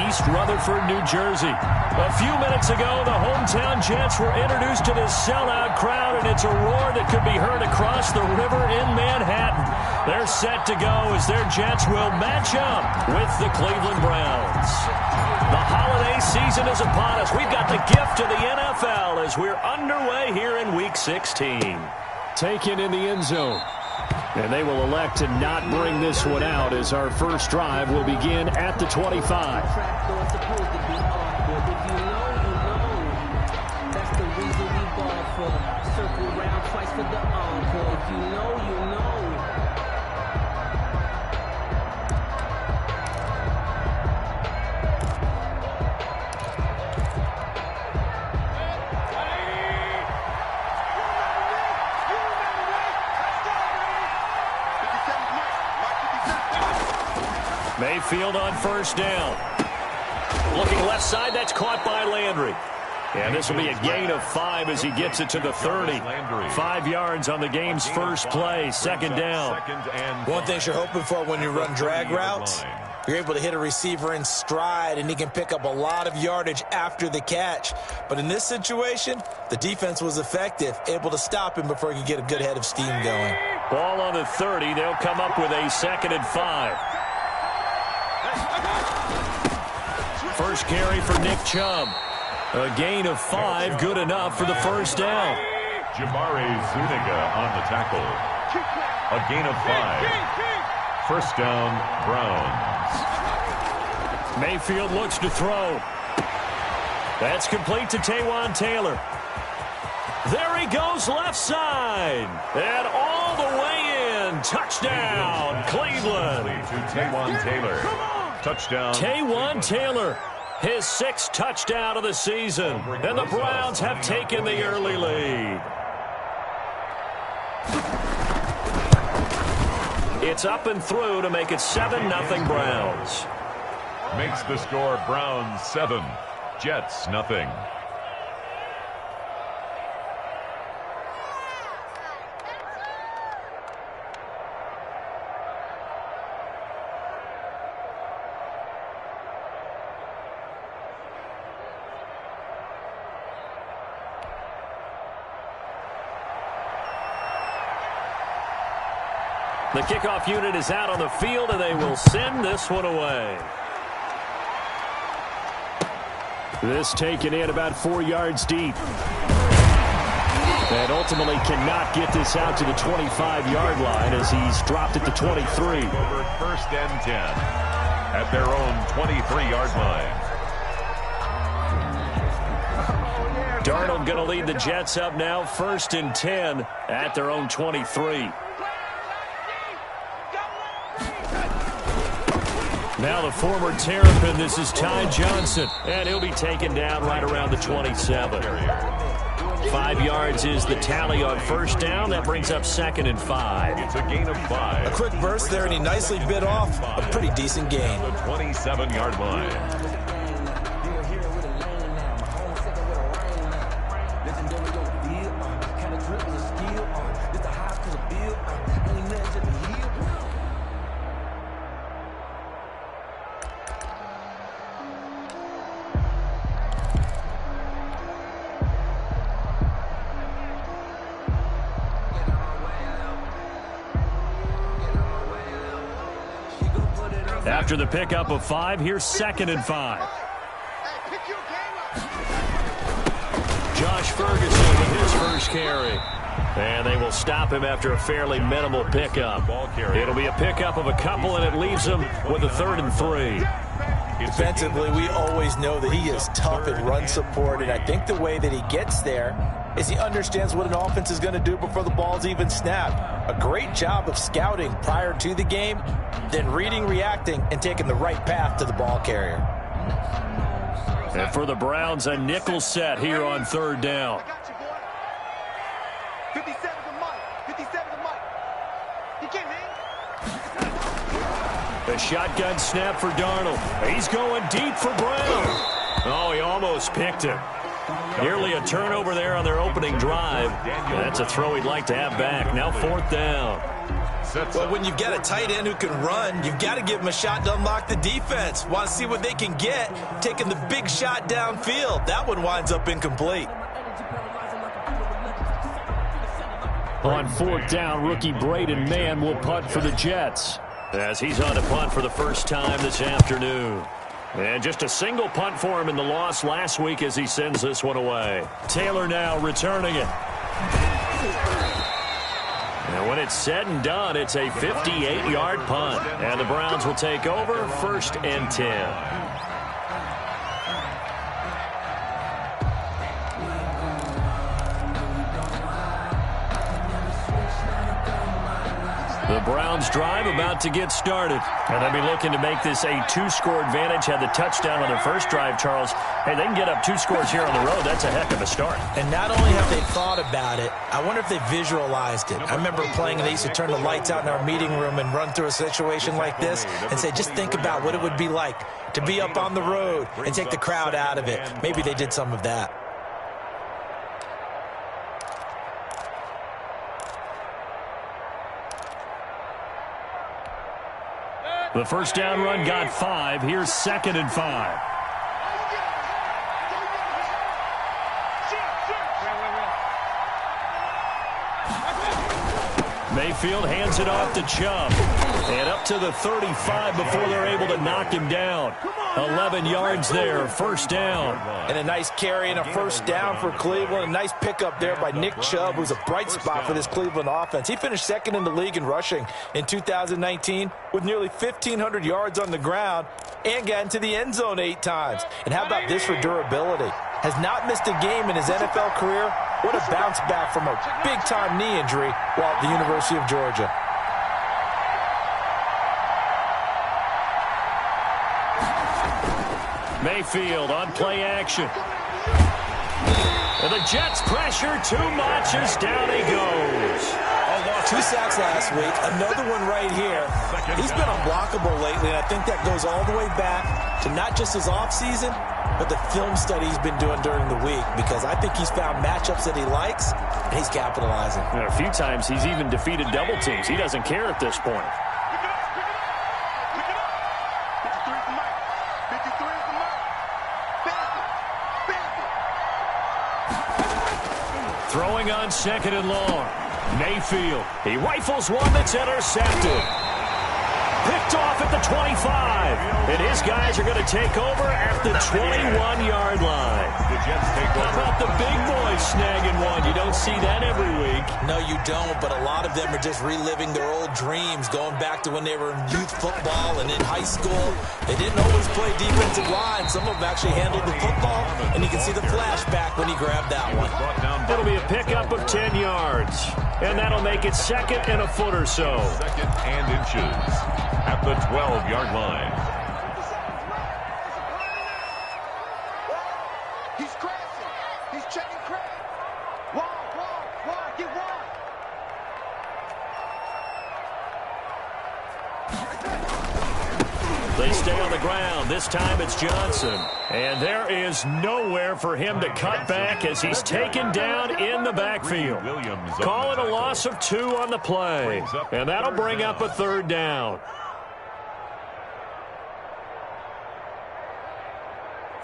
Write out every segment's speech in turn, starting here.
East Rutherford, New Jersey. A few minutes ago, the hometown Jets were introduced to this sellout crowd, and it's a roar that could be heard across the river in Manhattan. They're set to go as their Jets will match up with the Cleveland Browns. The holiday season is upon us. We've got the gift of the NFL as we're underway here in Week 16. Taken in the end zone. And they will elect to not bring this one out as our first drive will begin at the 25. Mayfield on first down. Looking left side, that's caught by Landry. And this will be a gain of 5 as he gets it to the 30. 5 yards on the game's first play, second down. One thing you're hoping for when you run drag routes, you're able to hit a receiver in stride, and he can pick up a lot of yardage after the catch. But in this situation, the defense was effective, able to stop him before he could get a good head of steam going. Ball on the 30. They'll come up with a 2nd and 5. First carry for Nick Chubb. A gain of 5, good enough for the first down. Jabari Zuniga on the tackle. A gain of 5. First down, Browns. Mayfield looks to throw. That's complete to Taywan Taylor. There he goes left side. And all the way in. Touchdown, Cleveland. To Taywan Taylor. Touchdown. Taywan Taylor, his 6th touchdown of the season. And the Browns have taken the early lead. It's up and through to make it 7-0 Browns. Makes the score Browns 7, Jets nothing. The kickoff unit is out on the field, and they will send this one away. This taken in about 4 yards deep. And ultimately cannot get this out to the 25-yard line as he's dropped at the 23. Over 1st and 10 at their own 23-yard line. Darnold going to lead the Jets up now, 1st and 10 at their own 23. Now the former Terrapin, this is Ty Johnson, and he'll be taken down right around the 27. 5 yards is the tally on first down. That brings up 2nd and 5. It's a gain of 5. A quick burst there, and he nicely bit off a pretty decent gain. The 27-yard line. After the pickup of 5, here's 2nd and 5. Josh Ferguson with his first carry. And they will stop him after a fairly minimal pickup. It'll be a pickup of a couple, and it leaves him with a 3rd and 3. Defensively, we always know that he is tough in run support, and I think the way that he gets there is he understands what an offense is going to do before the ball's even snapped. A great job of scouting prior to the game, then reading, reacting, and taking the right path to the ball carrier. And for the Browns, a nickel set here on 3rd down. 57 to Mike. 57 to Mike. He can't hang. The shotgun snap for Darnold. He's going deep for Brown. Oh, he almost picked him. Nearly a turnover there on their opening drive. That's a throw he'd like to have back. Now 4th down. Well, when you've got a tight end who can run, you've got to give him a shot to unlock the defense. Want to see what they can get, taking the big shot downfield. That one winds up incomplete. On fourth down, rookie Braden Mann will punt for the Jets. As he's on to punt for the first time this afternoon. And just a single punt for him in the loss last week as he sends this one away. Taylor now returning it. And when it's said and done, it's a 58-yard punt. And the Browns will take over 1st and 10. The Browns drive about to get started. And they'll be looking to make this a 2-score advantage. Had the touchdown on their first drive, Charles. Hey, they can get up 2 scores here on the road. That's a heck of a start. And not only have they thought about it, I wonder if they visualized it. I remember playing and they used to turn the lights out in our meeting room and run through a situation like this and say, just think about what it would be like to be up on the road and take the crowd out of it. Maybe they did some of that. The first down run got 5. Here's 2nd and 5. Mayfield hands it off to Chubb. And up to the 35 before they're able to knock him down. 11 yards there, first down. And a nice carry and a first down for Cleveland. A nice pickup there by Nick Chubb, who's a bright spot for this Cleveland offense. He finished 2nd in the league in rushing in 2019 with nearly 1,500 yards on the ground and got into the end zone 8 times. And how about this for durability? Has not missed a game in his NFL career. What a bounce back from a big-time knee injury while at the University of Georgia. Mayfield on play action. And the Jets pressure too much as down he goes. 2 sacks last week, another one right here. He's been unblockable lately, and I think that goes all the way back to not just his offseason, but the film study he's been doing during the week, because I think he's found matchups that he likes, and he's capitalizing. And a few times he's even defeated double teams. He doesn't care at this point. Throwing on 2nd and long. Mayfield. He rifles one that's intercepted. Picked off at the 25. And his guys are going to take over at the 21-yard line. How about the big boys snagging one? You don't see that every week. No, you don't, but a lot of them are just reliving their old dreams, going back to when they were in youth football and in high school. They didn't always play defensive line. Some of them actually handled the football, and you can see the flashback when he grabbed that one. It'll be a pickup of 10 yards. And that'll make it 2nd and a foot or so. 2nd and inches at the 12-yard line. He's crashing. He's checking crack. Wall, get wall. They stay on the ground. This time it's Johnson. And there is nowhere for him to cut back as he's taken down in the backfield. Call it a loss of 2 on the play. And that'll bring up a 3rd down.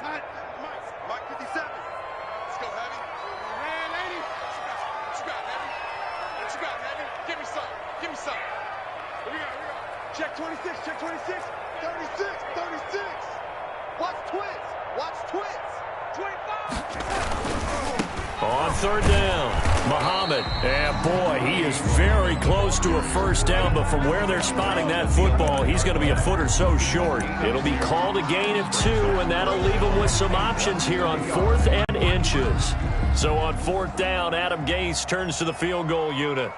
Mike 57. Let's go, Heavy. Man, 80. What you got, Heavy? What you got, Heavy? Give me some. Give me some. Here we go. Check 26. Check 26. 36. Watch twins. 25. On 3rd down, Muhammad. And boy, he is very close to a first down, but from where they're spotting that football, he's going to be a foot or so short. It'll be called a gain of 2, and that'll leave him with some options here on 4th and inches. So on 4th down, Adam Gase turns to the field goal unit.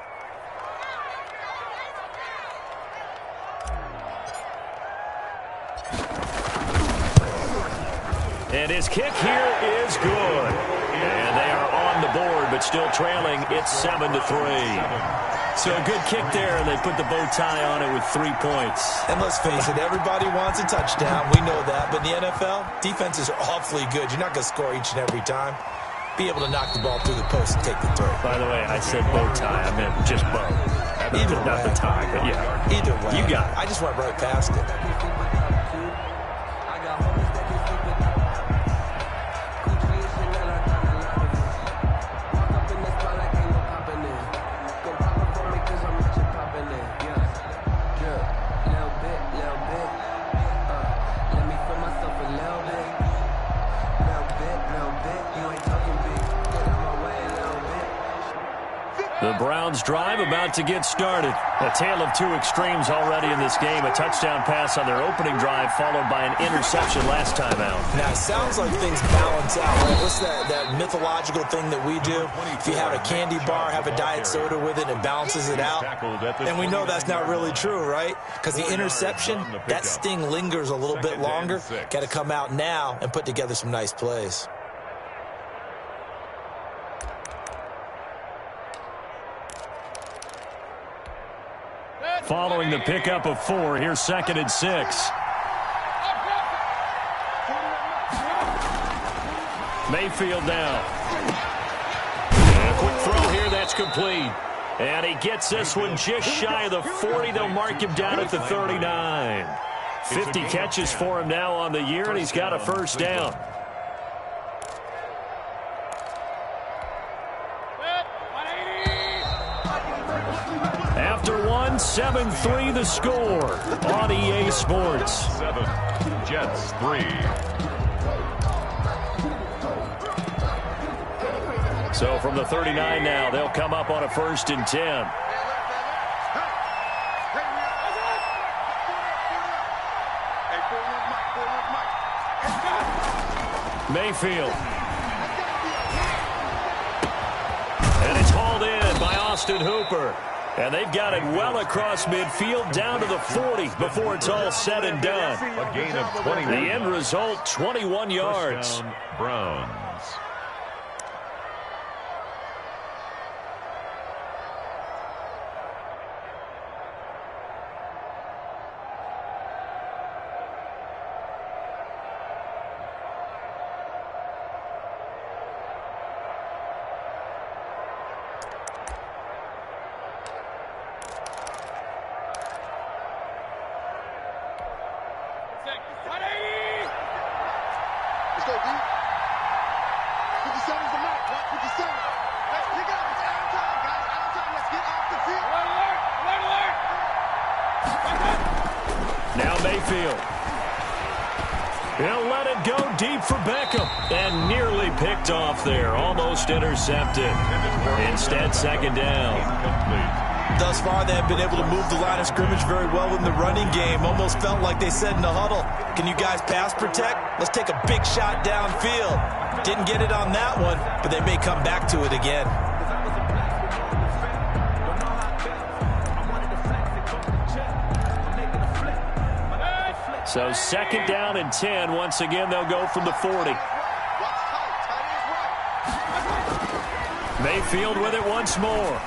And his kick here is good. And they are on the board, but still trailing. It's 7-3. So a good kick there, and they put the bow tie on it with 3 points. And let's face it, everybody wants a touchdown. We know that. But in the NFL, defenses are awfully good. You're not going to score each and every time. Be able to knock the ball through the post and take the throw. By the way, I said bow tie. I meant just bow. Either way. Not the time, but yeah. Either way. You got it. I just went right past it. The Browns drive about to get started. A tale of two extremes already in this game. A touchdown pass on their opening drive followed by an interception last time out. Now, it sounds like things balance out, right? What's that mythological thing that we do? If you have a candy bar, have a diet soda with it, and it balances it out. And we know that's not really true, right? Because the interception, that sting lingers a little bit longer. Got to come out now and put together some nice plays. Following the pickup of 4, here's 2nd and 6. Mayfield now. And a quick throw here, that's complete. And he gets this one just shy of the 40. They'll mark him down at the 39. 50 catches for him now on the year, and he's got a first down. After 7-3 the score on EA Sports. 7, Jets 3. So from the 39 now, they'll come up on a 1st and 10. Mayfield. And it's hauled in by Austin Hooper. And they've got it well across midfield down to the 40 before it's all said and done. A gain of 21. The end result, 21 yards. Down, Browns. Now Mayfield. He'll let it go deep for Beckham. And nearly picked off there. Almost intercepted. Instead, 2nd down. Thus far, they have been able to move the line of scrimmage very well in the running game. Almost felt like they said in the huddle, can you guys pass protect? Let's take a big shot downfield. Didn't get it on that one, but they may come back to it again. So 2nd down and 10. Once again, they'll go from the 40. Mayfield with it once more.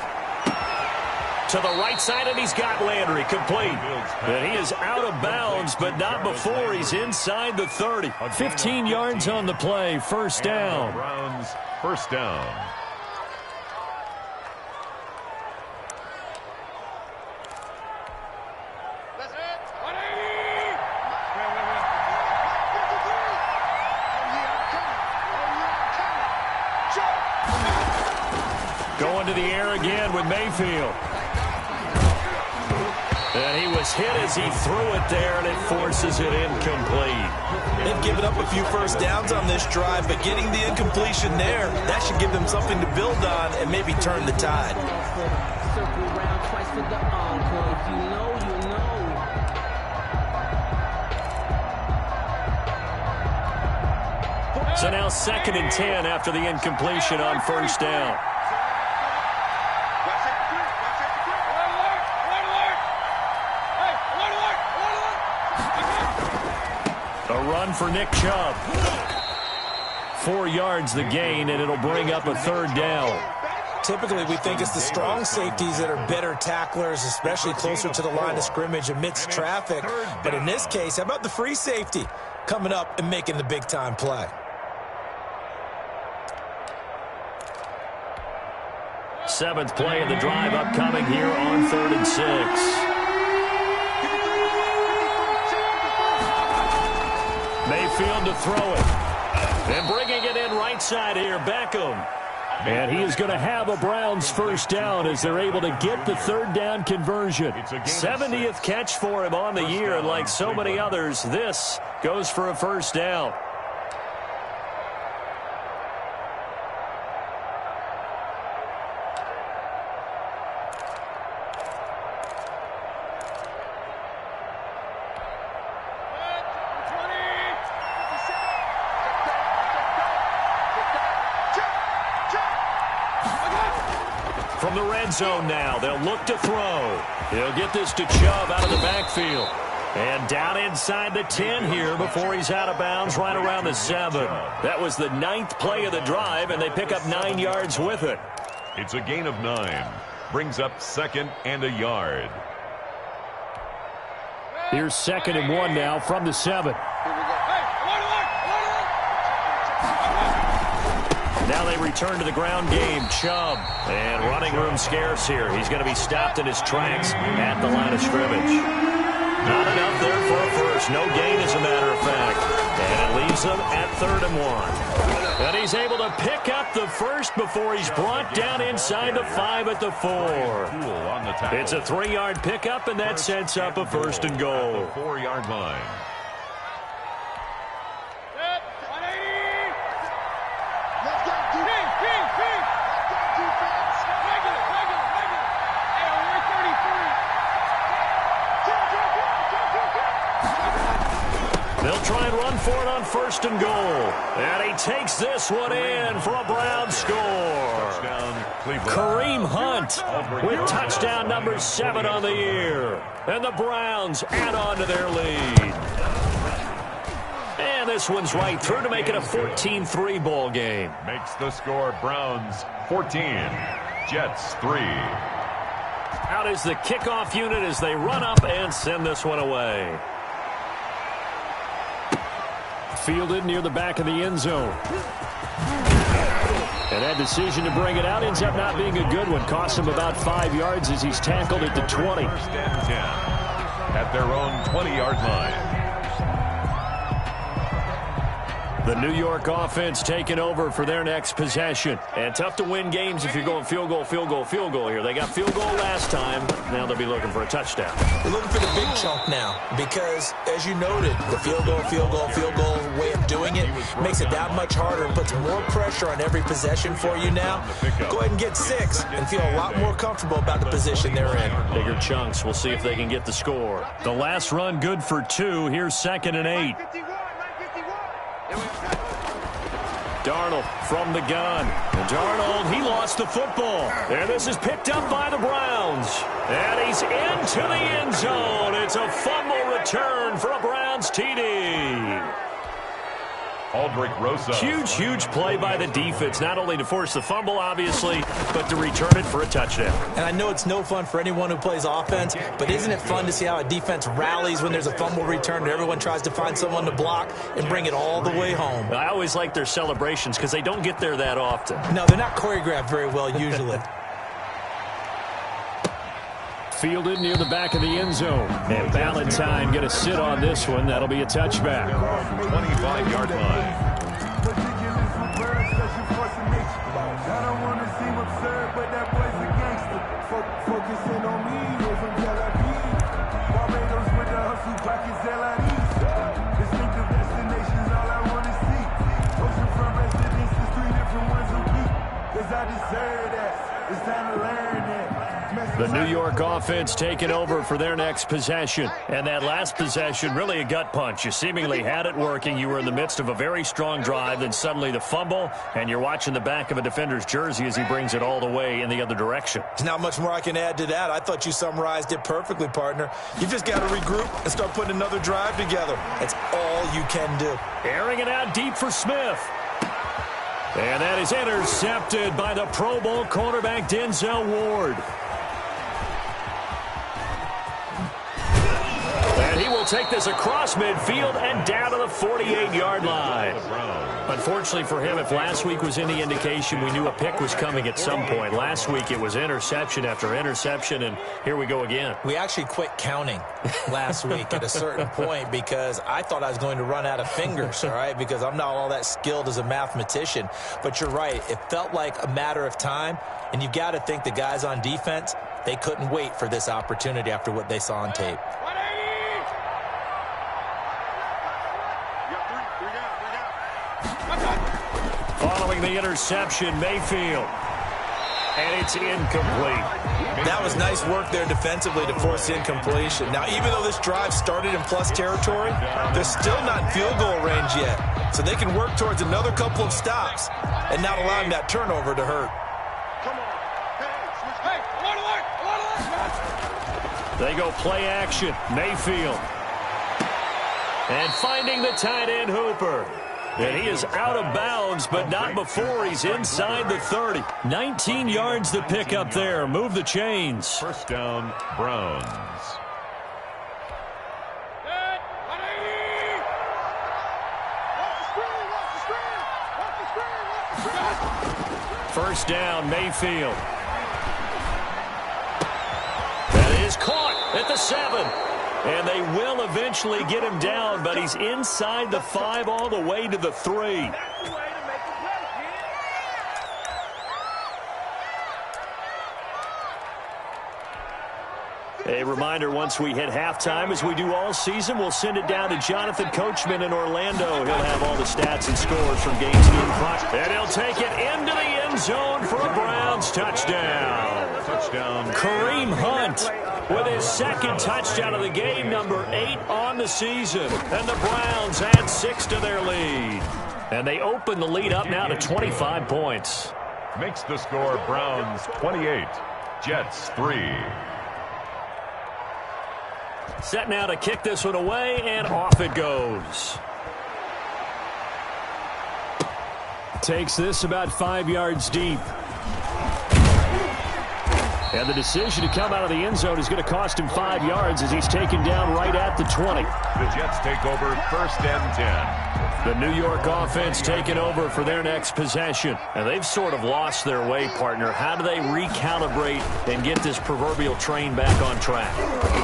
To the right side, and he's got Landry complete. And he is out of bounds, but not before he's inside the 30. 15 yards on the play. 1st down. Browns, 1st down. Going to the air again with Mayfield. And he was hit as he threw it there, and it forces it incomplete. They've given up a few first downs on this drive, but getting the incompletion there, that should give them something to build on and maybe turn the tide. So now 2nd and 10 after the incompletion on 1st down. A run for Nick Chubb. 4 yards the gain, and it'll bring up a 3rd down. Typically, we think it's the strong safeties that are better tacklers, especially closer to the line of scrimmage amidst traffic. But in this case, how about the free safety coming up and making the big-time play? 7th play of the drive upcoming here on 3rd and 6. Mayfield to throw it. And bringing it in right side here, Beckham. And he is going to have a Browns first down as they're able to get the 3rd down conversion. 70th catch for him on the year, and like so many others, this goes for a first down. From the red zone now, they'll look to throw. He'll get this to Chubb out of the backfield. And down inside the 10 here before he's out of bounds right around the 7. That was the 9th play of the drive, and they pick up 9 yards with it. It's a gain of 9. Brings up 2nd and a yard. Here's 2nd and 1 now from the 7. Now they return to the ground game. Chubb, and running room scarce here. He's going to be stopped in his tracks at the line of scrimmage. Not enough there for a first. No gain, as a matter of fact. And it leaves them at 3rd and 1. And he's able to pick up the first before he's brought down inside the 5 at the 4. It's a 3-yard pickup, and that sets up a 1st and goal. 4-yard line. They'll try and run for it on 1st and goal. And he takes this one in for a Brown score. Kareem Hunt with touchdown number 7 on the year. And the Browns add on to their lead. And this one's right through to make it a 14-3 ball game. Makes the score Browns 14, Jets 3. Out is the kickoff unit as they run up and send this one away. Fielded near the back of the end zone. And that decision to bring it out ends up not being a good one. Cost him about 5 yards as he's tackled at the 20. 1st and 10 at their own 20-yard line. The New York offense taking over for their next possession. And tough to win games if you're going field goal, field goal, field goal here. They got field goal last time. Now they'll be looking for a touchdown. They're looking for the big chunk now because, as you noted, the field goal way of doing it makes it that much harder and puts more pressure on every possession for you now. Go ahead and get 6 and feel a lot more comfortable about the position they're in. Bigger chunks. We'll see if they can get the score. The last run good for 2. Here's 2nd and 8. Darnold from the gun. And Darnold, he lost the football. And this is picked up by the Browns. And he's into the end zone. It's a fumble return for a Browns TD. Aldrich Rosa. Huge play by the defense, not only to force the fumble, obviously, but to return it for a touchdown. And I know it's no fun for anyone who plays offense, but isn't it fun to see how a defense rallies when there's a fumble return and everyone tries to find someone to block and bring it all the way home? I always like their celebrations because they don't get there that often. No, they're not choreographed very well usually. Fielded near the back of the end zone. And Valentine going to sit on this one. That'll be a touchback. 25-yard line. The New York offense taking over for their next possession. And that last possession, really a gut punch. You seemingly had it working. You were in the midst of a very strong drive. Then suddenly the fumble, and you're watching the back of a defender's jersey as he brings it all the way in the other direction. There's not much more I can add to that. I thought you summarized it perfectly, partner. You've just got to regroup and start putting another drive together. That's all you can do. Airing it out deep for Smith. And that is intercepted by the Pro Bowl cornerback Denzel Ward. And he will take this across midfield and down to the 48-yard line. Unfortunately for him, if last week was any indication, we knew a pick was coming at some point. Last week it was interception after interception, and here we go again. We actually quit counting last week at a certain point because I thought I was going to run out of fingers, all right, because I'm not all that skilled as a mathematician. But you're right. It felt like a matter of time, and you've got to think the guys on defense, they couldn't wait for this opportunity after what they saw on tape. Following the interception, Mayfield. And it's incomplete. That was nice work there defensively to force incompletion. Now, even though this drive started in plus territory, they're still not in field goal range yet. So they can work towards another couple of stops and not allowing that turnover to hurt. They go play action. Mayfield. And finding the tight end, Hooper. And he is out of bounds, but not before he's inside the 30. 19 yards to pick up there. Move the chains. First down, Browns. First down, Mayfield. That is caught at the 7. And they will eventually get him down, but he's inside the 5 all the way to the 3. A reminder, once we hit halftime, as we do all season, we'll send it down to Jonathan Coachman in Orlando. He'll have all the stats and scores from games in front. And he'll take it into the end zone for a Browns touchdown. Touchdown. Kareem Hunt with his second touchdown of the game, number 8 on the season. And the Browns add 6 to their lead. And they open the lead up now to 25 points. Makes the score Browns 28, Jets 3. Set now to kick this one away, and off it goes. Takes this about 5 yards deep. And the decision to come out of the end zone is going to cost him 5 yards as he's taken down right at the 20. The Jets take over first and 10. The New York offense taking over for their next possession. And they've sort of lost their way, partner. How do they recalibrate and get this proverbial train back on track?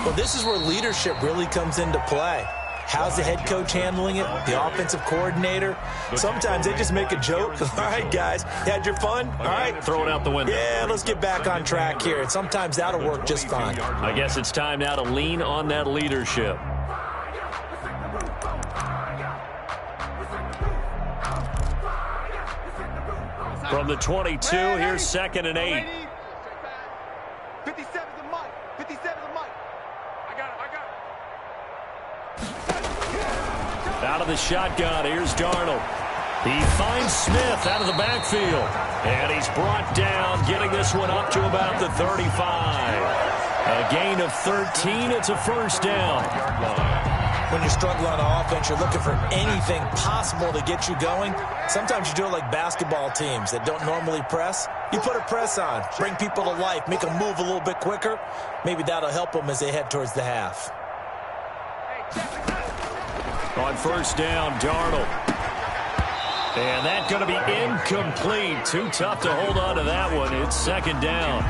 Well, this is where leadership really comes into play. How's the head coach handling it? The offensive coordinator? Sometimes they just make a joke. All right, guys, you had your fun? All right. Throw it out the window. Yeah, let's get back on track here. And sometimes that'll work just fine. I guess it's time now to lean on that leadership. From the 22, here's 2nd and 8. 57 the mic. 57 the mic. I got it. Out of the shotgun, here's Darnold. He finds Smith out of the backfield. And he's brought down, getting this one up to about the 35. A gain of 13, it's a first down. When you're struggling on offense, you're looking for anything possible to get you going. Sometimes you do it like basketball teams that don't normally press. You put a press on, bring people to life, make them move a little bit quicker. Maybe that'll help them as they head towards the half. On first down, Darnold. And that's going to be incomplete. Too tough to hold on to that one. It's 2nd down.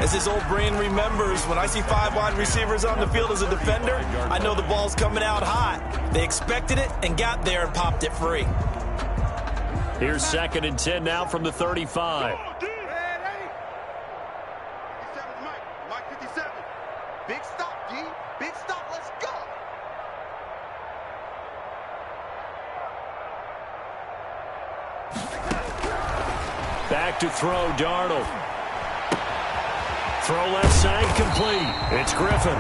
As his old brain remembers, when I see 5 wide receivers on the field as a defender, I know the ball's coming out hot. They expected it and got there and popped it free. Here's 2nd and 10 now from the 35. 57 Mike 57. Big stop, D. Big stop. Let's go. Back to throw, Darnold. Throw left side, complete. It's Griffin.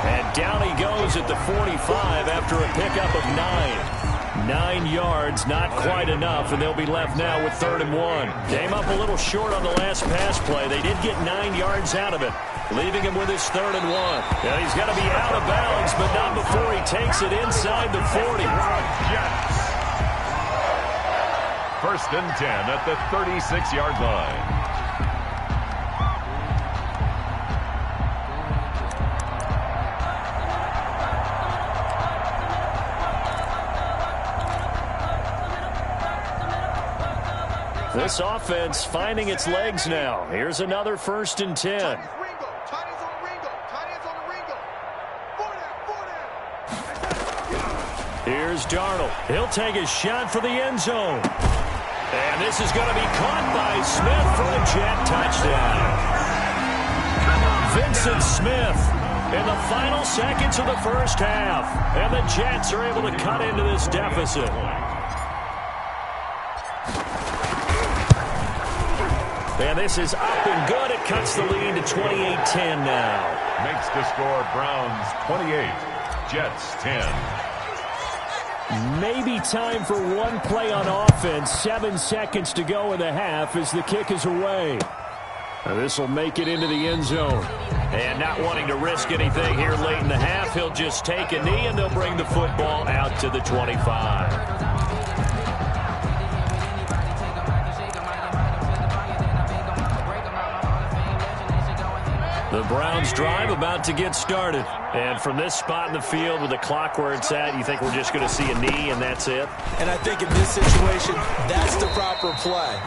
And down he goes at the 45 after a pickup of 9. 9 yards, not quite enough, and they'll be left now with 3rd and 1. Came up a little short on the last pass play. They did get 9 yards out of it, leaving him with his 3rd and 1. Now he's got to be out of bounds, but not before he takes it inside the 40. Jets. First and 10 at the 36-yard line. This offense finding its legs now. Here's another 1st and 10. Here's Darnold. He'll take a shot for the end zone. And this is going to be caught by Smith for a Jet touchdown. Vincent Smith in the final seconds of the first half. And the Jets are able to cut into this deficit. And this is up and good. It cuts the lead to 28-10 now. Makes the score Browns 28, Jets 10. Maybe time for one play on offense. 7 seconds to go in the half as the kick is away. This will make it into the end zone. And not wanting to risk anything here late in the half, he'll just take a knee and they'll bring the football out to the 25. The Browns drive about to get started. And from this spot in the field with the clock where it's at, you think we're just going to see a knee and that's it? And I think in this situation, that's the proper play.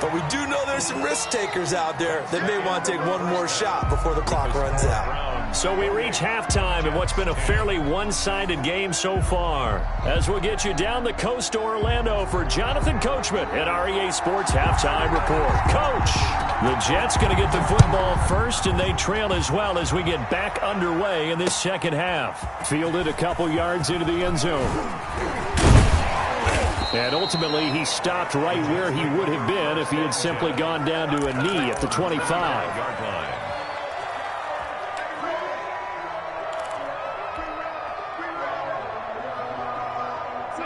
But we do know there's some risk takers out there that may want to take one more shot before the clock runs out. So we reach halftime in what's been a fairly one-sided game so far. As we'll get you down the coast to Orlando for Jonathan Coachman at REA Sports Halftime Report. Coach, the Jets going to get the football first, and they trail as well as we get back underway in this second half. Fielded a couple yards into the end zone. And ultimately, he stopped right where he would have been if he had simply gone down to a knee at the 25.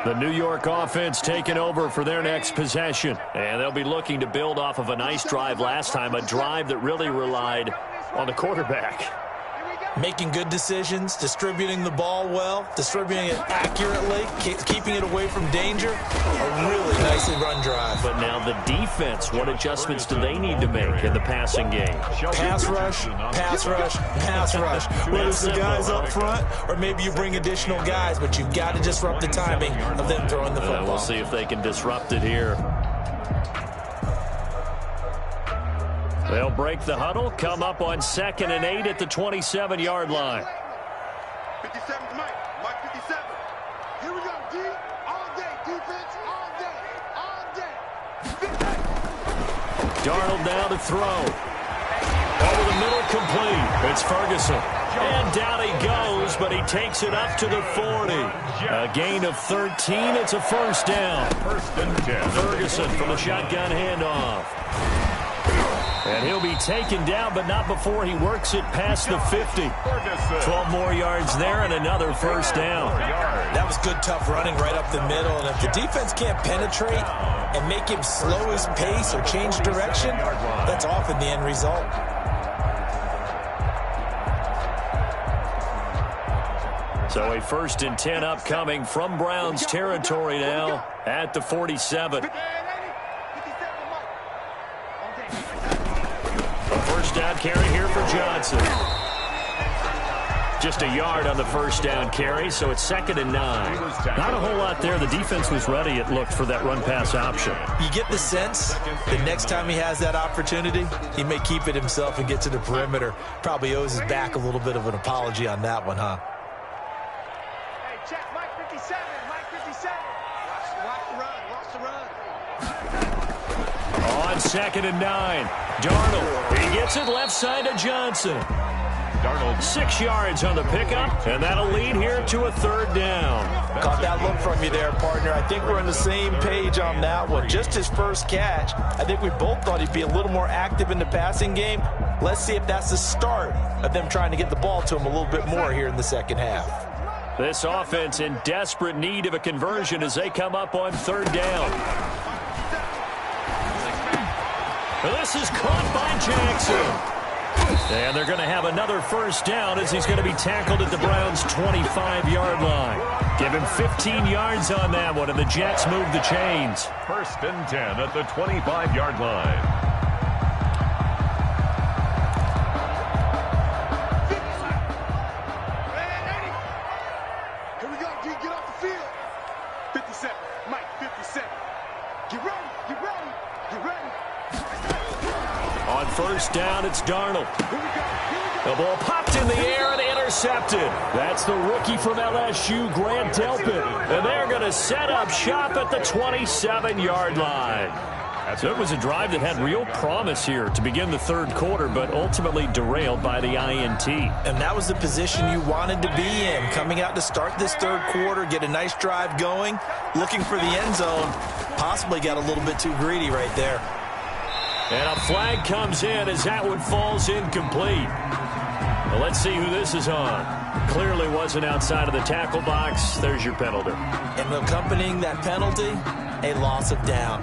The New York offense taking over for their next possession. And they'll be looking to build off of a nice drive last time, a drive that really relied on the quarterback. Making good decisions, distributing the ball well, distributing it accurately, keeping it away from danger. A really nicely run drive. But now the defense, what adjustments do they need to make in the passing game? Pass rush, pass rush, pass rush. Whether it's the guys up front or maybe you bring additional guys, but you've got to disrupt the timing of them throwing the football. We'll see if they can disrupt it here. They'll break the huddle, come up on 2nd and 8 at the 27-yard line. 57's Mike. Mike 57. Here we go, D. All day. Defense, all day. All day. Darnold now to throw. Over the middle, complete. It's Ferguson. And down he goes, but he takes it up to the 40. A gain of 13. It's a first down. 1st and 10. Ferguson from the shotgun handoff. And he'll be taken down, but not before he works it past the 50. 12 more yards there and another first down. That was good, tough running right up the middle. And if the defense can't penetrate and make him slow his pace or change direction, that's often the end result. So a 1st and 10 upcoming from Browns territory now at the 47. Down carry here for Johnson. Just a yard on the first down carry, so it's 2nd and 9. Not a whole lot there. The defense was ready, it looked, for that run-pass option. You get the sense that next time he has that opportunity, he may keep it himself and get to the perimeter. Probably owes his back a little bit of an apology on that one, huh? Hey, check Mike 57. Mike 57. Watch the run. On 2nd and 9. Darnold, he gets it left side to Johnson. Darnold. 6 yards on the pickup, and that'll lead here to a 3rd down. Caught that look from you there, partner. I think we're on the same page on that one. Just his first catch. I think we both thought he'd be a little more active in the passing game. Let's see if that's the start of them trying to get the ball to him a little bit more here in the second half. This offense in desperate need of a conversion as they come up on 3rd down. This is caught by Jackson. And they're going to have another first down as he's going to be tackled at the Browns' 25-yard line. Give him 15 yards on that one, and the Jets move the chains. 1st and 10 at the 25-yard line. Here we go, D. Get off the field. 57. Mike 57. Get ready. Get ready. first down, it's Darnold. The ball popped in the air and intercepted. That's the rookie from LSU, Grant Delpit. And they're going to set up shop at the 27-yard line. So it was a drive that had real promise here to begin the third quarter, but ultimately derailed by the INT. And that was the position you wanted to be in. Coming out to start this third quarter, get a nice drive going, looking for the end zone. Possibly got a little bit too greedy right there. And a flag comes in as that one falls incomplete. Well, let's see who this is on. Clearly wasn't outside of the tackle box. There's your penalty. And accompanying that penalty, a loss of down.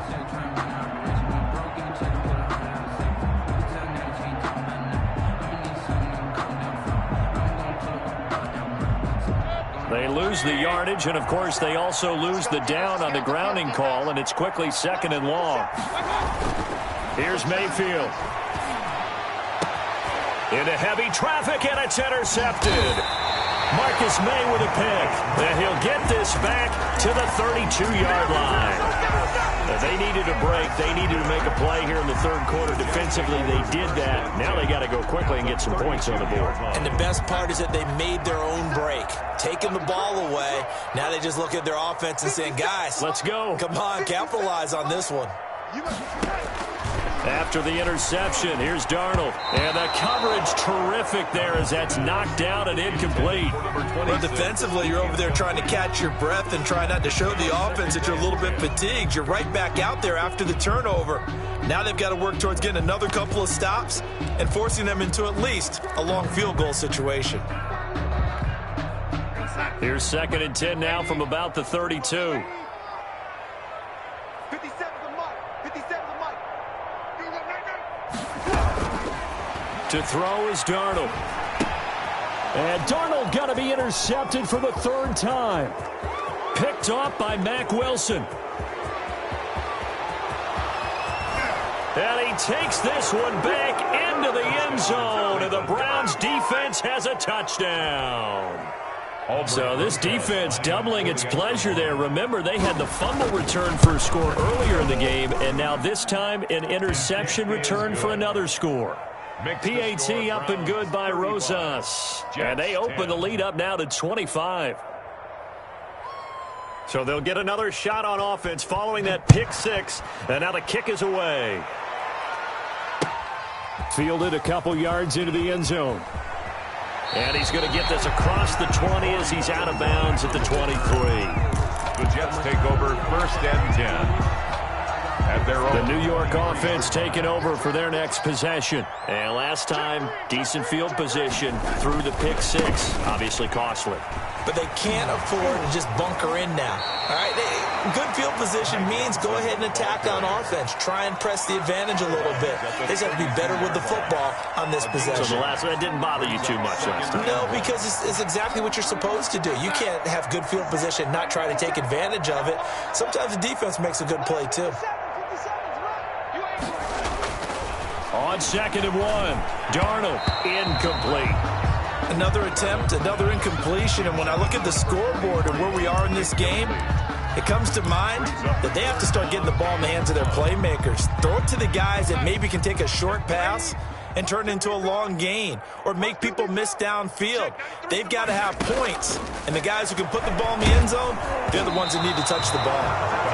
They lose the yardage, and, of course, they also lose the down on the grounding call, and it's quickly 2nd and long. Here's Mayfield. Into heavy traffic, and it's intercepted. Marcus May with a pick. And he'll get this back to the 32-yard line. They needed a break. They needed to make a play here in the third quarter. Defensively, they did that. Now they got to go quickly and get some points on the board. And the best part is that they made their own break. Taking the ball away. Now they just look at their offense and saying, guys, let's go. Come on, capitalize on this one. After the interception, here's Darnold. And the coverage terrific there as that's knocked down and incomplete. Well, defensively, you're over there trying to catch your breath and try not to show the offense that you're a little bit fatigued. You're right back out there after the turnover. Now they've got to work towards getting another couple of stops and forcing them into at least a long field goal situation. Here's 2nd and 10 now from about the 32. To throw is Darnold. And Darnold got to be intercepted for the 3rd time. Picked off by Mack Wilson. And he takes this one back into the end zone. And the Browns defense has a touchdown. So this defense doubling its pleasure there. Remember, they had the fumble return for a score earlier in the game. And now this time an interception return for another score. PAT up and good by Rosas. And they open the lead up now to 25. So they'll get another shot on offense following that pick 6. And now the kick is away. Fielded a couple yards into the end zone. And he's going to get this across the 20 as he's out of bounds at the 23. The Jets take over 1st and 10. The New York offense taking over for their next possession. And last time, decent field position through the pick 6. Obviously costly. But they can't afford to just bunker in now. All right, good field position means go ahead and attack on offense. Try and press the advantage a little bit. They just have to be better with the football on this possession. So the last one didn't bother you too much last time? No, because it's exactly what you're supposed to do. You can't have good field position, not try to take advantage of it. Sometimes the defense makes a good play too. On 2nd and 1, Darnold incomplete. Another attempt, another incompletion, and when I look at the scoreboard and where we are in this game, it comes to mind that they have to start getting the ball in the hands of their playmakers. Throw it to the guys that maybe can take a short pass and turn it into a long gain or make people miss downfield. They've got to have points, and the guys who can put the ball in the end zone, they're the ones that need to touch the ball.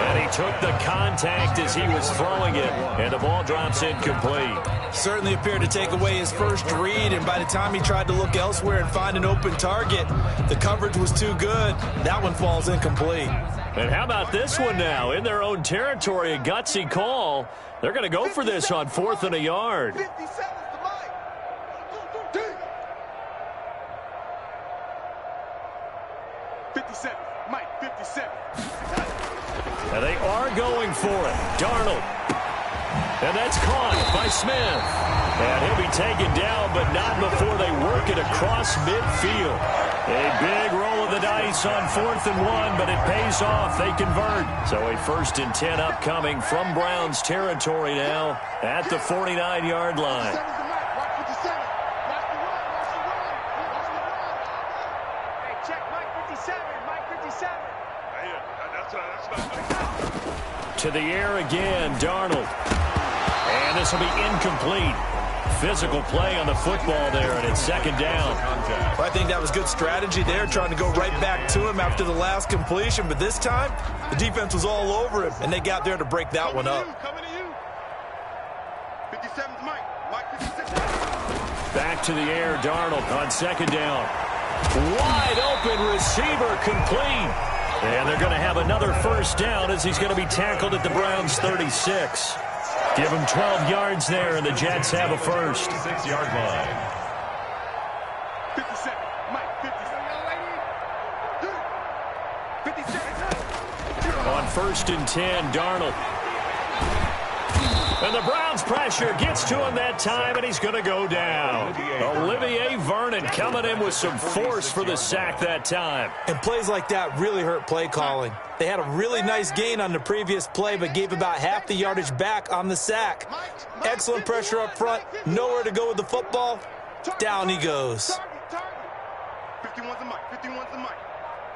And he took the contact as he was throwing it, and the ball drops incomplete. Certainly appeared to take away his first read, and by the time he tried to look elsewhere and find an open target, the coverage was too good. That one falls incomplete. And how about this one now? In their own territory, a gutsy call. They're going to go for this on 4th and a yard. 57, Mike, 57. And they are going for it. Darnold. And that's caught by Smith. And he'll be taken down, but not before they work it across midfield. A big roll of the dice on 4th and 1, but it pays off. They convert. So a 1st and 10 upcoming from Browns territory now at the 49-yard line. To the air again, Darnold. And this will be incomplete. physical play on the football there, and it's second down. Well, I think that was good strategy there, trying to go right back to him after the last completion. But this time, the defense was all over him, and they got there to break that one up. Coming to you. 57's Mike. Mike 56. Back to the air, Darnold on second down. Wide open receiver, complete. And they're going to have another first down as he's going to be tackled at the Browns' 36. Give him 12 yards there, and the Jets have a first. 6-yard line. 57. Mike 57. 57. On first and 10, Darnold. And the Browns pressure gets to him that time, and he's going to go down. Olivier Vernon coming in with some force for the sack that time. And plays like that really hurt play calling. They had a really nice gain on the previous play, but gave about half the yardage back on the sack. Excellent pressure up front. Nowhere to go with the football. Down he goes. 51's a Mike. 51's a Mike.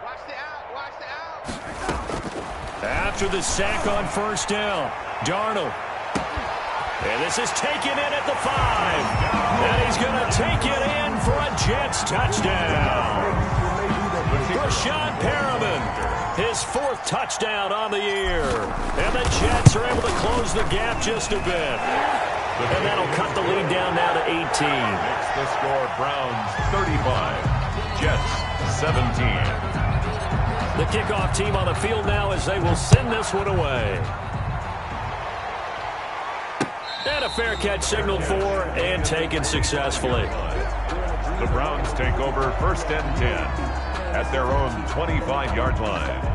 Watch the out. Watch the out. After the sack on first down, Darnold. And this is taken in at the 5. And he's going to take it in for a Jets touchdown. Rashawn Perriman, his 4th touchdown on the year. And the Jets are able to close the gap just a bit. And that'll cut the lead down now to 18. Makes the score Browns 35, Jets 17. The kickoff team on the field now as they will send this one away. And a fair catch signaled for and taken successfully. The Browns take over first and 10 at their own 25-yard line.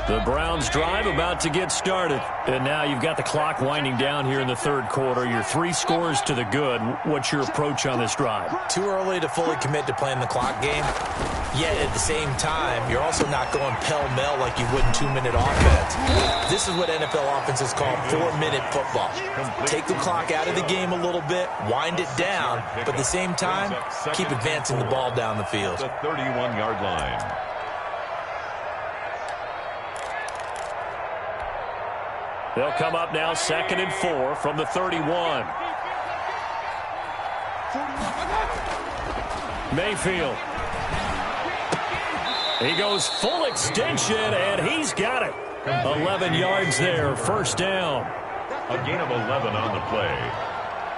The Browns drive about to get started. And now you've got the clock winding down here in the third quarter. You're 3 scores to the good. What's your approach on this drive? Too early to fully commit to playing the clock game. Yet at the same time, you're also not going pell-mell like you would in 2-minute offense. This is what NFL offenses call 4-minute football. Take the clock out of the game a little bit, wind it down, but at the same time, keep advancing the ball down the field. The 31-yard line. They'll come up now 2nd and 4 from the 31. Mayfield. He goes full extension, and he's got it. 11 yards there, first down. A gain of 11 on the play.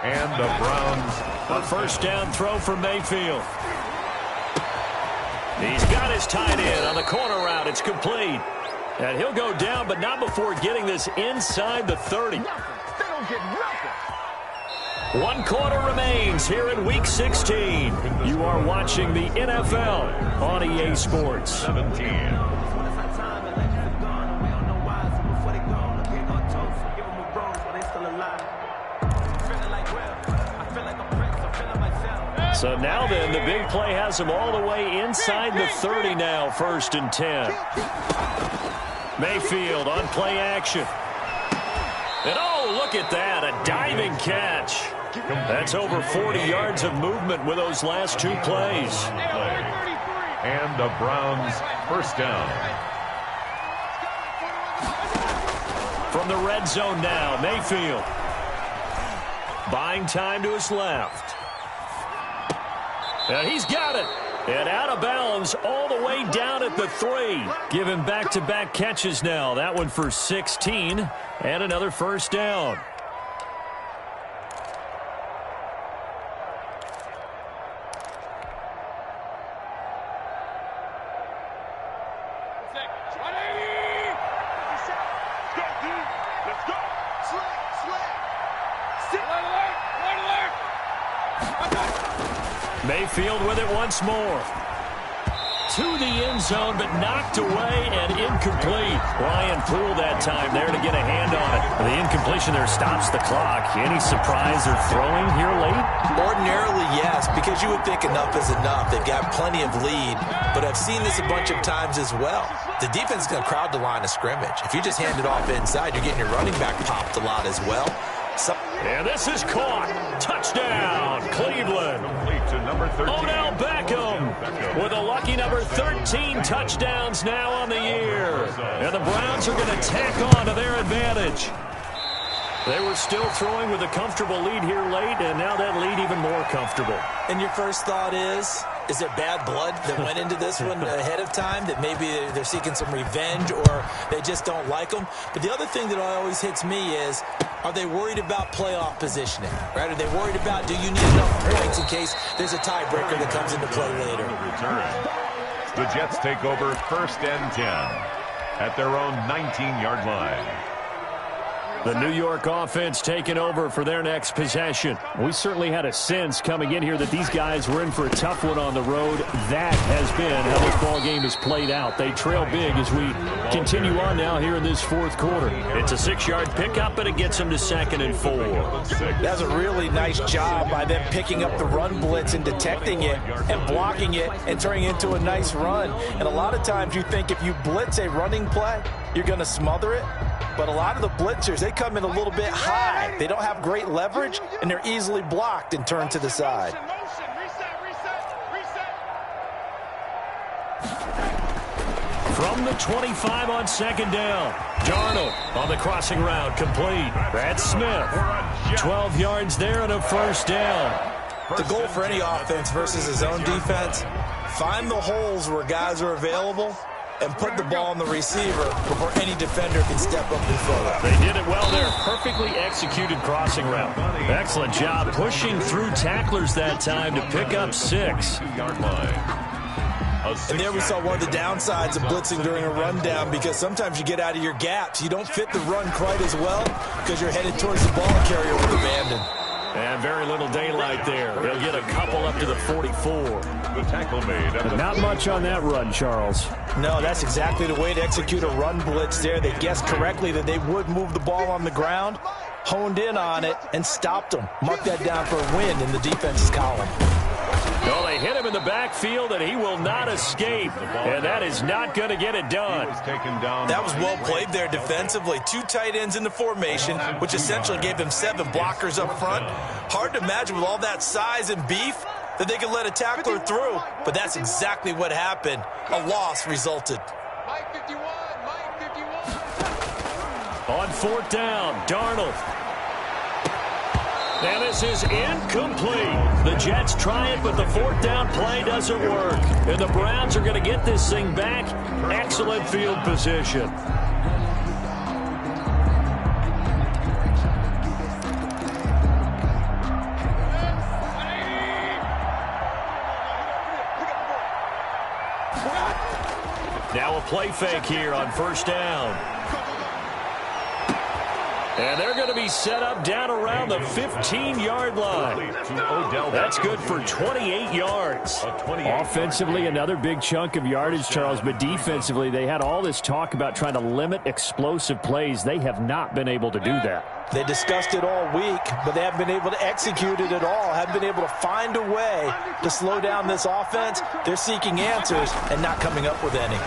And the Browns. A first down throw for Mayfield. He's got his tight end on the corner route. It's complete. And he'll go down, but not before getting this inside the 30. 1 quarter remains here in Week 16. You are watching the NFL on EA Sports. 17. So now then, the big play has him all the way inside the 30 now, 1st and 10. Mayfield on play action. And oh, look at that, a diving catch. That's over 40 yards of movement with those last 2 plays. And the Browns first down. From the red zone now, Mayfield. Buying time to his left. And he's got it. And out of bounds all the way down at the 3. Give him back-to-back catches now. That one for 16 and another first down. Mayfield with it once more. To the end zone, but knocked away and incomplete. Ryan Poole that time there to get a hand on it. The incompletion there stops the clock. Any surprise or throwing here late? Ordinarily, yes, because you would think enough is enough. They've got plenty of lead, but I've seen this a bunch of times as well. The defense is going to crowd the line of scrimmage. If you just hand it off inside, you're getting your running back popped a lot as well. And this is caught. Touchdown, Cleveland. Complete to number 13. Odell Beckham with a lucky number 13 touchdowns now on the year. And the Browns are going to tack on to their advantage. They were still throwing with a comfortable lead here late, and now that lead even more comfortable. And your first thought is there bad blood that went into this one ahead of time, that maybe they're seeking some revenge or they just don't like them? But the other thing that always hits me is, are they worried about playoff positioning? Right? Are they worried about, do you need enough points in case there's a tiebreaker that comes into play later? The Jets take over 1st and 10 at their own 19-yard line. The New York offense taking over for their next possession. We certainly had a sense coming in here that these guys were in for a tough one on the road. That has been how this ball game has played out. They trail big as we continue on now here in this fourth quarter. It's a 6-yard pickup, and it gets them to 2nd and 4. That's a really nice job by them picking up the run blitz and detecting it and blocking it and turning it into a nice run. And a lot of times you think if you blitz a running play, you're going to smother it. But a lot of the blitzers, they come in a little bit high. They don't have great leverage, and they're easily blocked and turned to the side. From the 25 on 2nd down. Darnold on the crossing route, complete. That's Smith. 12 yards there and a 1st down. The goal for any offense versus his own defense, find the holes where guys are available and put the ball on the receiver before any defender can step up and throw it. They did it well there. Perfectly executed crossing route. Excellent job pushing through tacklers that time to pick up 6. And there we saw one of the downsides of blitzing during a rundown, because sometimes you get out of your gaps. You don't fit the run quite as well because you're headed towards the ball carrier with abandon. And very little daylight there. They'll get a couple up to the 44. The tackle made. But not much on that run, Charles. No, that's exactly the way to execute a run blitz there. They guessed correctly that they would move the ball on the ground, honed in on it, and stopped them. Mark that down for a win in the defense's column. Well, they hit him in the backfield, and he will not escape. And that is not going to get it done. That was well played there defensively. 2 tight ends in the formation, which essentially gave them 7 blockers up front. Hard to imagine with all that size and beef that they could let a tackler through. But that's exactly what happened. A loss resulted. Mike 51, Mike 51. On 4th down, Darnold. And this is incomplete. The Jets try it, but the 4th down play doesn't work. And the Browns are going to get this thing back. Excellent field position. Now a play fake here on 1st down. And they're going to be set up down around the 15-yard line. That's good for 28 yards. Offensively, another big chunk of yardage, Charles, but defensively, they had all this talk about trying to limit explosive plays. They have not been able to do that. They discussed it all week, but they haven't been able to execute it at all. Haven't been able to find a way to slow down this offense. They're seeking answers and not coming up with any.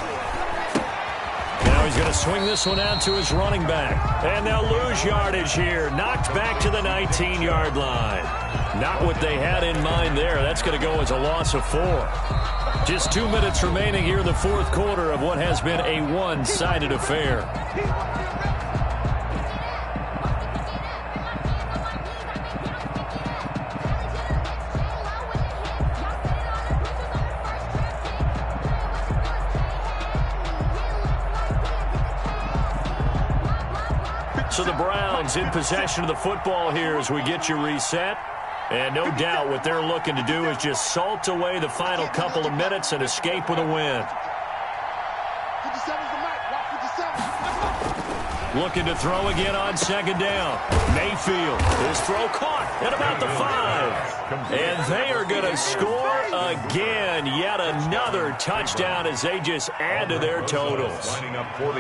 Now he's going to swing this one out to his running back. And they'll lose yardage here. Knocked back to the 19-yard line. Not what they had in mind there. That's going to go as a loss of 4. Just 2 minutes remaining here in the fourth quarter of what has been a one-sided affair. So the Browns in possession of the football here as we get you reset. And no doubt what they're looking to do is just salt away the final couple of minutes and escape with a win. 57's the mic. Watch 57. Looking to throw again on 2nd down. Mayfield, his throw caught at about the 5. And they are going to score again. Yet another touchdown as they just add to their totals.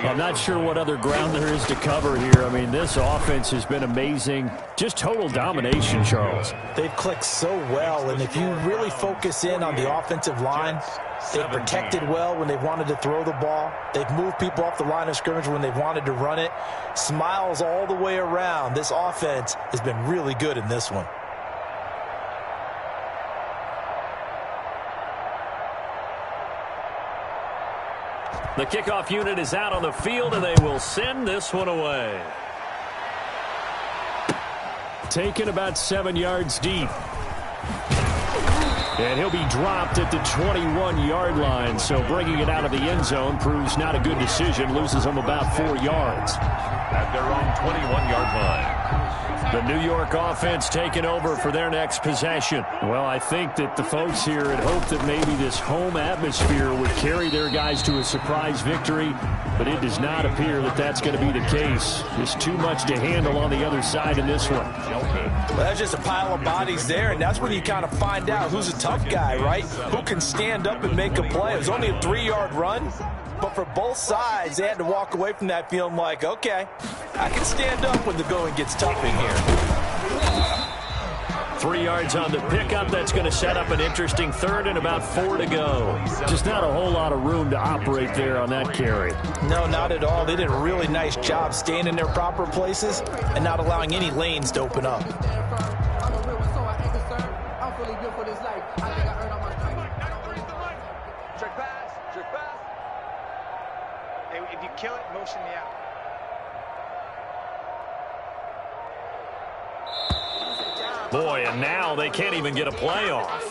I'm not sure what other ground there is to cover here. I mean, this offense has been amazing. Just total domination, Charles. They've clicked so well, and if you really focus in on the offensive line, they've protected well when they've wanted to throw the ball. They've moved people off the line of scrimmage when they've wanted to run it. Smiles all the way around. This offense has been really good in this one. The kickoff unit is out on the field, and they will send this one away. Taken about 7 yards deep. And he'll be dropped at the 21-yard line, so bringing it out of the end zone proves not a good decision. Loses him about 4 yards. At their own 21-yard line. The New York offense taking over for their next possession. Well, I think that the folks here had hoped that maybe this home atmosphere would carry their guys to a surprise victory, but it does not appear that that's going to be the case. There's too much to handle on the other side in this one. Well, that's just a pile of bodies there, and that's when you kind of find out who's a tough guy, right? Who can stand up and make a play. It was only a 3-yard run, but for both sides, they had to walk away from that feeling like, okay, I can stand up when the going gets tough in here. 3 yards on the pickup. That's going to set up an interesting third and about 4 to go. Just not a whole lot of room to operate there on that carry. No, not at all. They did a really nice job staying in their proper places and not allowing any lanes to open up. If you kill it, motion me out. Boy, and now they can't even get a play off.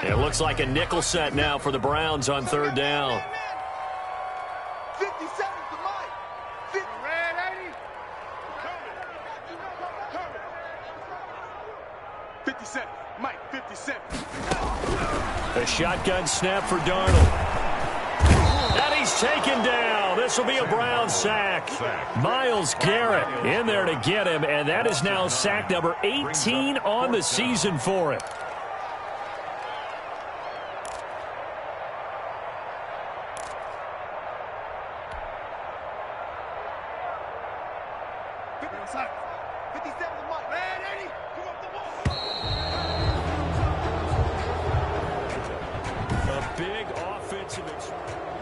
It looks like a nickel set now for the Browns on third down. 57 to Mike. 50. Red 80. 57. Mike, 57. A shotgun snap for Darnold. And he's taken down. This will be a Brown sack. Myles Garrett in there to get him, and that is now sack number 18 on the season for him. A big offensive experience.